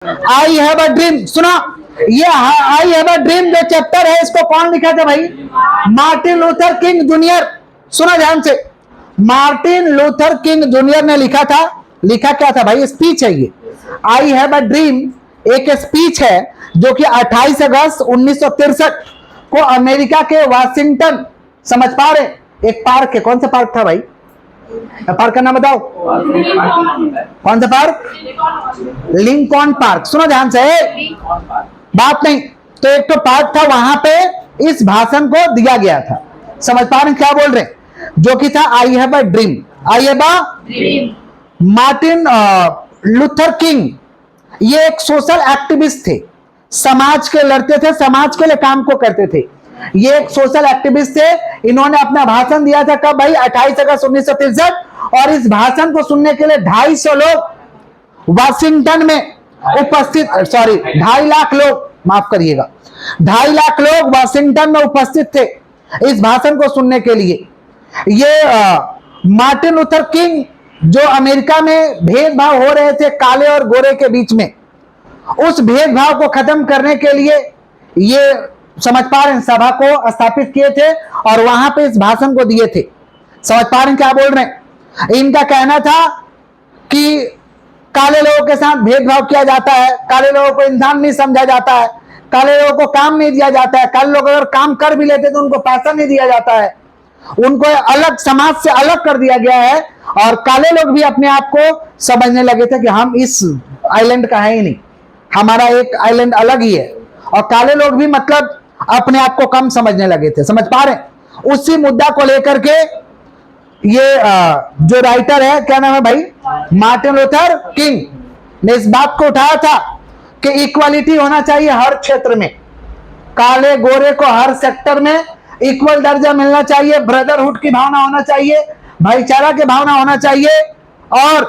I have a dream. सुना, ये I have a dream जो चैप्टर है इसको कौन लिखा था भाई? Martin Luther king junior. सुना ध्यान से, मार्टिन लूथर किंग जूनियर ने लिखा था। लिखा क्या था भाई? स्पीच है ये। आई हैव अ ड्रीम एक स्पीच है जो कि 28 अगस्त 1963 को अमेरिका के वाशिंगटन, समझ पा रहे, एक पार्क है। कौन सा पार्क था भाई? पार्क का नाम बताओ। कौन सा पार्क? Lincoln park. सुनो ध्यान से, बात नहीं तो एक तो पार्क था, वहां पे इस भाषण को दिया गया था। समझ पा रहे क्या बोल रहे हैं? जो कि था I have a dream. I have a dream. Martin Luther king ये एक सोशल एक्टिविस्ट थे, समाज के लड़ते थे, समाज के लिए काम को करते थे। ये एक सोशल एक्टिविस्ट थे। इन्होंने अपना भाषण दिया था कब भाई? 28 अगस्त 1963। और इस भाषण को सुनने के लिए 250 लोग वाशिंगटन में उपस्थित, सॉरी 2.5 लाख लोग, माफ करिएगा, 2.5 लाख लोग वाशिंगटन में उपस्थित थे इस भाषण को सुनने के लिए। ये मार्टिन लूथर किंग जो अमेरिका में भेदभाव हो रहे थे काले और गोरे के बीच में, उस भेदभाव को खत्म करने के लिए ये, समझ पा रहे हैं, सभा को स्थापित किए थे और वहां पे इस भाषण को दिए थे। समझ पा रहे हैं क्या बोल रहे हैं? इनका कहना था कि काले लोगों के साथ भेदभाव किया जाता है, काले लोगों को इंसान नहीं समझा जाता है, काले लोगों को काम नहीं दिया जाता है, काले लोग अगर काम कर भी लेते तो उनको पैसा नहीं दिया जाता है, उनको अलग, समाज से अलग कर दिया गया है। और काले लोग भी अपने आप को समझने लगे थे कि हम इस आइलैंड का है ही नहीं, हमारा एक आइलैंड अलग ही है। और काले लोग भी मतलब अपने आप को कम समझने लगे थे। समझ पा रहे? उसी मुद्दा को लेकर के ये जो राइटर है, क्या नाम है भाई? मार्टिन लूथर किंग ने इस बात को उठाया था कि इक्वालिटी होना चाहिए हर क्षेत्र में, काले गोरे को हर सेक्टर में इक्वल दर्जा मिलना चाहिए, ब्रदरहुड की भावना होना चाहिए, भाईचारा की भावना होना चाहिए, और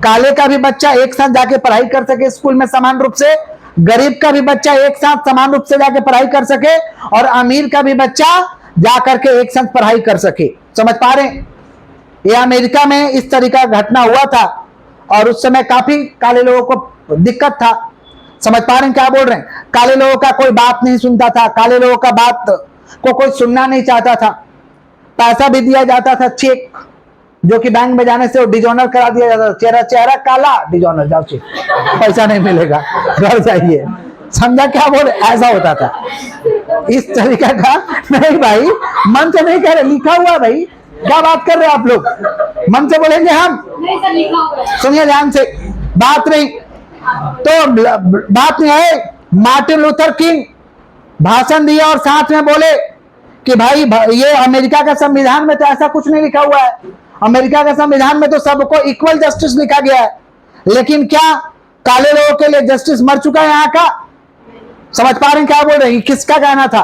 काले का भी बच्चा एक साथ जाके पढ़ाई कर सके स्कूल में समान रूप से, गरीब का भी बच्चा एक साथ समान रूप से जाके पढ़ाई कर सके, और अमीर का भी बच्चा जाकर के एक साथ पढ़ाई कर सके। समझ पा रहे? ये अमेरिका में इस तरीका का घटना हुआ था और उस समय काफी काले लोगों को दिक्कत था। समझ पा रहे हैं क्या बोल रहे हैं? काले लोगों का कोई बात नहीं सुनता था, काले लोगों का बात को कोई सुनना नहीं चाहता था। पैसा भी दिया जाता था, चेक, जो कि बैंक में जाने से वो डिजोनर करा दिया जाता था। चेहरा काला, डिजोनर, जाओ चेक, पैसा नहीं मिलेगा, घर जाइए। समझा क्या बोले? ऐसा होता था। इस तरीका का नहीं भाई, मन से नहीं कह रहे, लिखा हुआ भाई। क्या बात कर रहे हैं आप लोग? मन से बोलेंगे हम? सुनिए ध्यान से, बात नहीं तो बात नहीं है। मार्टिन लूथर किंग भाषण दिया और साथ में बोले कि भाई ये अमेरिका का संविधान में तो ऐसा कुछ नहीं लिखा हुआ है, अमेरिका का संविधान में तो सबको इक्वल जस्टिस लिखा गया है, लेकिन क्या काले लोगों के लिए जस्टिस मर चुका है यहाँ का? समझ पा रहे हैं क्या बोल रहे हैं? किसका कहना था?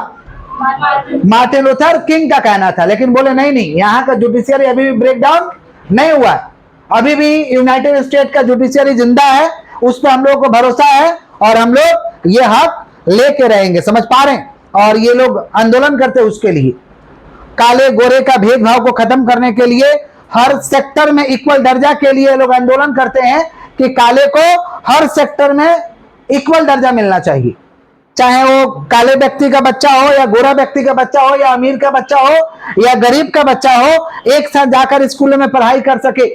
मार्टिन लूथर किंग का कहना था। लेकिन बोले नहीं नहीं, यहाँ का जुडिशियरी अभी भी ब्रेक डाउन नहीं हुआ है, अभी भी यूनाइटेड स्टेट का जुडिशियरी जिंदा है, उस पर हम लोगों को भरोसा है और हम लोग ये हक लेके रहेंगे। समझ पा रहे हैं? और ये लोग आंदोलन करते हैं उसके लिए, काले गोरे का भेदभाव को खत्म करने के लिए, हर सेक्टर में इक्वल दर्जा के लिए लोग आंदोलन करते हैं कि काले को हर सेक्टर में इक्वल दर्जा मिलना चाहिए, चाहे वो काले व्यक्ति का बच्चा हो या गोरा व्यक्ति का बच्चा हो या अमीर का बच्चा हो या गरीब का बच्चा हो, एक साथ जाकर स्कूलों में पढ़ाई कर सके,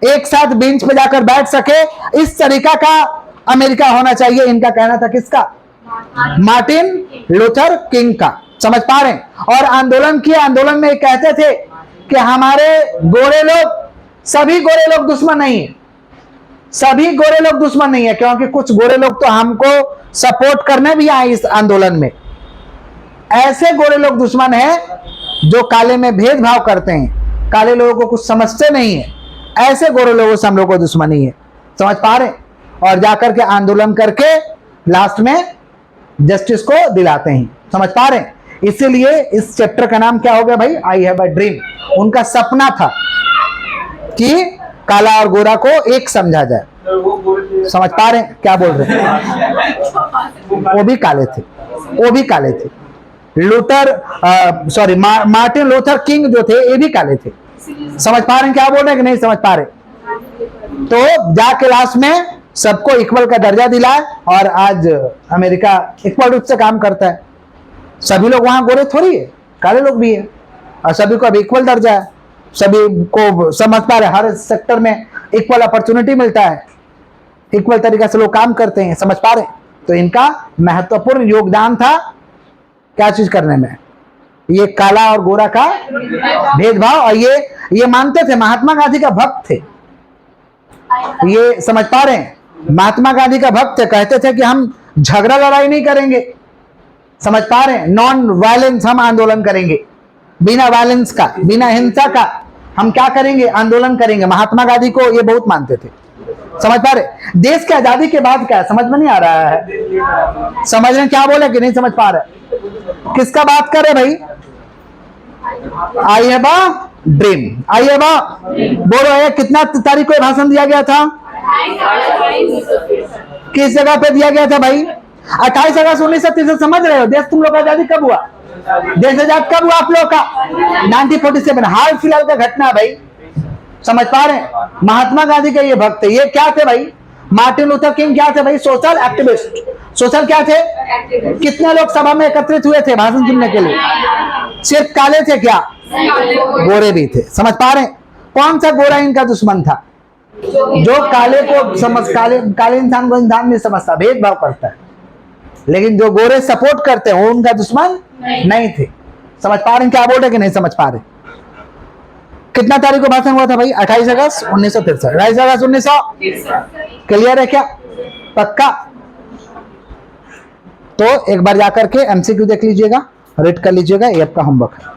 एक साथ बेंच पे जाकर बैठ सके। इस तरीका का अमेरिका होना चाहिए, इनका कहना था। किसका? मार्टिन लूथर किंग का। समझ पा रहे हैं? और आंदोलन किया, आंदोलन में कहते थे कि हमारे गोरे लोग, सभी गोरे लोग दुश्मन नहीं है, सभी गोरे लोग दुश्मन नहीं है, क्योंकि कुछ गोरे लोग तो हमको सपोर्ट करने भी आए इस आंदोलन में। ऐसे गोरे लोग दुश्मन हैं जो काले में भेदभाव करते हैं, काले लोगों को कुछ समझते नहीं है, ऐसे गोरे लोगों से हम लोगों को दुश्मनी है। समझ पा रहे? और जाकर के आंदोलन करके लास्ट में जस्टिस को दिलाते हैं। समझ पा रहे? इसीलिए इस चैप्टर का नाम क्या हो गया भाई? I have a dream. उनका सपना था कि काला और गोरा को एक समझा जाए। समझ पा रहे हैं क्या बोल रहे हैं? वो भी काले थे, वो भी काले थे। मार्टिन लूथर किंग जो थे ये भी काले थे। समझ पा रहे हैं क्या बोल रहे हैं कि नहीं समझ पा रहे? तो जाके लास्ट में सबको इक्वल का दर्जा दिलाए, और आज अमेरिका इक्वल रूप से काम करता है। सभी लोग वहां गोरे थोड़ी है, काले लोग भी है, और सभी को अब इक्वल दर्जा है, सभी को समझ पा रहे, हर सेक्टर में इक्वल अपॉर्चुनिटी मिलता है, इक्वल तरीके से लोग काम करते हैं, समझ पा रहे। तो इनका महत्वपूर्ण योगदान था क्या चीज करने में, ये काला और गोरा का भेदभाव। और ये मानते थे, महात्मा गांधी का भक्त थे, ये समझ पा रहे हैं, महात्मा गांधी का भक्त थे, कहते थे कि हम झगड़ा लड़ाई नहीं करेंगे, समझ पा रहे हैं, नॉन वायलेंस हम आंदोलन करेंगे, बिना वायलेंस का, बिना हिंसा का हम क्या करेंगे, आंदोलन करेंगे। महात्मा गांधी को ये बहुत मानते थे, समझ पा रहे। देश की आजादी के बाद क्या है, समझ में नहीं आ रहा है, समझ रहे क्या बोले कि नहीं समझ पा रहे, किसका बात कर रहे भाई, I have a dream, I have a, बोलो ये कितना तारीख को भाषण दिया गया था, किस जगह पे दिया गया था भाई, 28 अगस्त 1963। समझ रहे हो, देश तुम लोग का आजादी कब हुआ, देश आजाद कब हुआ आप लोग का, 1947, हाल फिलहाल का घटना है भाई, समझ पा रहे हैं। महात्मा गांधी के ये भक्त थे, ये क्या थे भाई, मार्टिन लूथर किंग क्या थे भाई, सोशल एक्टिविस्ट, सोशल क्या थे, कितने लोग सभा में एकत्रित हुए थे भाषण सुनने के लिए, सिर्फ काले थे क्या, गोरे भी थे, समझ पा रहे हैं। कौन सा गोरा इनका दुश्मन था, जो काले को समझ, काले इंसान को इंसान नहीं समझता, भेदभाव करता है, लेकिन जो गोरे सपोर्ट करते हैं वो उनका दुश्मन नहीं थे, समझ पा रहे हैं क्या बोल रहे कि नहीं समझ पा रहे। कितना तारीख को भाषण हुआ था भाई, 28 अगस्त 1963, 28 अगस्त 1900, क्लियर है क्या, पक्का। तो एक बार जाकर के एमसीक्यू देख लीजिएगा, रीड कर लीजिएगा, ये आपका होमवर्क है।